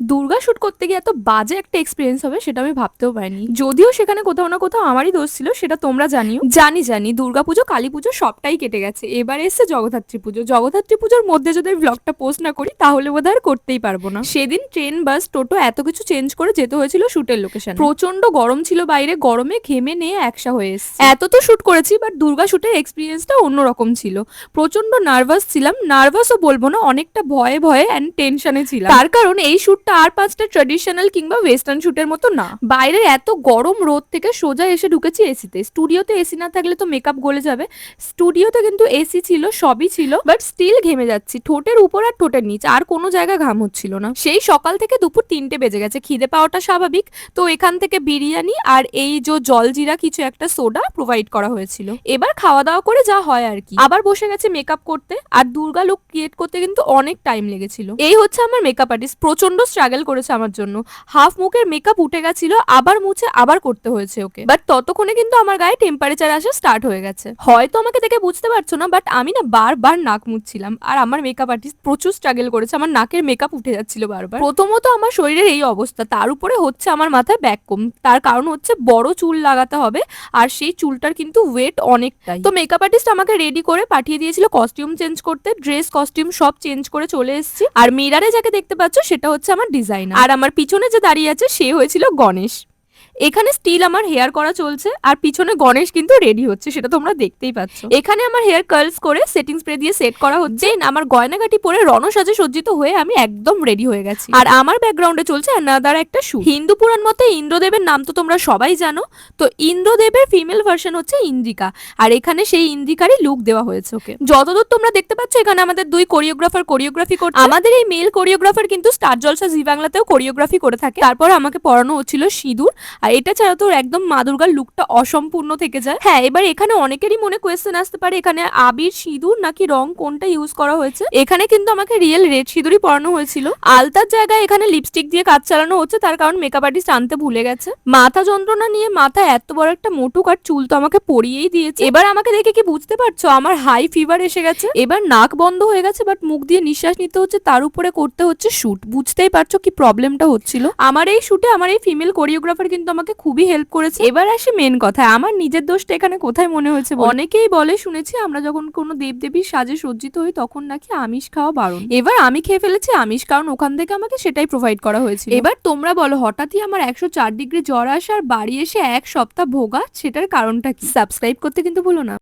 Durga shoot করতে গিয়ে এত বাজে একটা এক্সপিরিয়েন্স হবে সেটা আমি ভাবতেও পারিনি। যদিও সেখানে কোথাও না কোথাও আমারই দোষ ছিল, সেটা তোমরা জানিও। জানি দুর্গাপুজো, কালী পুজো সবটাই কেটে গেছে। এবার এসছে জগদ্ধাত্রী পুজো। জগদ্ধাত্রী পুজোর মধ্যে যদি ব্লগটা পোস্ট না করি তাহলে বোধহয় আর করতেই পারবো না। সেদিন ট্রেন, বাস, টোটো এত কিছু চেঞ্জ করে যেতে হয়েছিল শুটের লোকেশন। প্রচন্ড গরম ছিল বাইরে, গরমে ঘেমে নিয়ে একসা হয়ে এসেছে। এত তো শুট করেছি, বাট দুর্গা শুটের এক্সপিরিয়েন্সটা অন্যরকম ছিল। প্রচন্ড নার্ভাস ছিলাম, নার্ভাসও বলবো না, অনেকটা ভয়ে ভয়ে অ্যান্ড টেনশনে ছিলাম। তার কারণ এই শুটটা আর পাঁচটা ট্র্যাডিশনাল কিংবা ওয়েস্টার্ন শুটের মতো না। বাইরের এত গরম রোদ থেকে সোজা এসে ঢুকেছি এসিতে। স্টুডিওতে এসি না থাকলে তো মেকআপ গলে যাবে। স্টুডিওতে কিন্তু এসি ছিল, সবই ছিল, বাট স্টিল ঘেমে যাচ্ছি। ঠোঁটের উপর আর ঠোঁটের নিচ আর কোনো জায়গায় ঘাম হচ্ছিল না। সেই সকাল থেকে দুপুর 3টে বেজে গেছে। খিদে পাওয়াটা স্বাভাবিক, তো এখান থেকে বিরিয়ানি আর এই যে জলজিরা কিছু একটা সোডা প্রোভাইড করা হয়েছিল। এবার খাওয়া দাওয়া করে যা হয় আর কি। আবার বসে গেছে মেকআপ করতে। আর দুর্গা লুক ক্রিয়েট করতে কিন্তু অনেক টাইম লেগেছিল। এই হচ্ছে আমার মেকআপ আর্টিস্ট, প্রচন্ড স্ট্রাগল করেছে আমার জন্য। হাফ মুখের মেকআপ উঠে গেছিল, আবার মুছে আবার করতে হয়েছে ওকে। বাট ততক্ষণে কিন্তু আমার গায়ে টেম্পারেচার আসা স্টার্ট হয়ে গেছে। হয়তো আমাকে দেখে বুঝতে পারছো না, বাট আমি না বারবার নাক মুছছিলাম। আর আমার মেকআপ আর্টিস্ট প্রচুর স্ট্রাগল করেছে, আমার নাকের মেকআপ উঠে যাচ্ছিল বারবার। প্রথমত আমার শরীরের এই অবস্থা, তার উপরে হচ্ছে আমার মাথায় ব্যাক কম। তার কারণ হচ্ছে বড় চুল লাগাতে হবে, আর সেই চুলটার কিন্তু ওয়েট অনেকটাই। তো মেকআপ আর্টিস্ট আমাকে রেডি করে পাঠিয়ে দিয়েছিল কস্টিউম চেঞ্জ করতে। ড্রেস, কস্টিউম সব চেঞ্জ করে চলে এসেছি। আর মিরারে যাকে দেখতে পাচ্ছ সেটা হচ্ছে আমার ডিজাইনার। আর আমার পিছনে যে দাঁড়িয়ে আছে সে হয়েছিল গণেশ। এখানে স্টিল আমার হেয়ার করা চলছে, আর পিছনে গণেশ কিন্তু রেডি হচ্ছে, সেটা তোমরা দেখতেই পাচ্ছ। এখানে আমার হেয়ার কার্লস করে সেটিং স্প্রে দিয়ে সেট করা হচ্ছে। আমার গয়নাগাটি পরে রণসাজে সজ্জিত হয়ে আমি একদম রেডি হয়ে গেছি। আর আমার ব্যাকগ্রাউন্ডে চলছে অ্যানাদার একটা শুট। হিন্দু পুরাণ মতে ইন্দ্রদেবের নাম তো তোমরা সবাই জানো। তো ইন্দ্রদেবের ফিমেল ভার্সন হচ্ছে ইন্দ্রিকা, আর এখানে সেই ইন্দ্রিকারই লুক দেওয়া হয়েছে ওকে। যতদূর তোমরা দেখতে পাচ্ছ এখানে আমাদের দুই কোরিওগ্রাফার কোরিওগ্রাফি করছে। আমাদের এই মেল কোরিওগ্রাফার কিন্তু স্টার জলসা জি বাংলাতেও কোরিওগ্রাফি করে থাকে। তারপর আমাকে পড়ানো হচ্ছিল সিঁদুর। আর এটা ছাড়া তো একদম মা দুর্গার লুকটা অসম্পূর্ণ থেকে যায়। হ্যাঁ, এবার এখানে অনেকেরই মনে কোয়েশ্চেন আসতে পারে এখানে আবির, সিঁদুর নাকি রং কোনটা ইউজ করা হয়েছে। এখানে কিন্তু আমাকে রিয়েল রেড সিঁদুরই পরানো হয়েছিল। আলতার জায়গায় এখানে লিপস্টিক দিয়ে কাজ চালানো হচ্ছে, তার কারণ মেকআপ আর্টিস্ট আনতে ভুলে গেছে। মাথা যন্ত্রণা নিয়ে মাথায় এত বড় একটা মোটুক আর চুল তো আমাকে পরিয়েই দিয়েছে। এবার আমাকে দেখে কি বুঝতে পারছো আমার হাই ফিভার এসে গেছে। এবার নাক বন্ধ হয়ে গেছে, বাট মুখ দিয়ে নিঃশ্বাস নিতে হচ্ছে, তার উপরে করতে হচ্ছে শুট। বুঝতেই পারছো কি প্রবলেমটা হচ্ছিল। আমার এই শুটে আমার এই ফিমেল কোরিওগ্রাফার কিন্তু আমাকে খুবই হেল্প করেছে। এবার আসি মেন কথায়, আমার নিজের দোষটা এখানে কোথায় মনে হয়েছে। অনেকেই বলে শুনেছি আমরা যখন কোনো দেবদেবীর সাজে সজ্জিত হই তখন নাকি আমিষ খাওয়া বারণ। এবার আমি খেয়ে ফেলেছি আমিষ, কারণ ওখান থেকে আমাকে সেটাই প্রোভাইড করা হয়েছিল। এবার তোমরা বলো হঠাৎই আমার 104 ডিগ্রি জ্বর আসা আর বাড়ি এসে 1 সপ্তাহ ভোগা, সেটার কারণটা কি? সাবস্ক্রাইব করতে কিন্তু ভুলো না।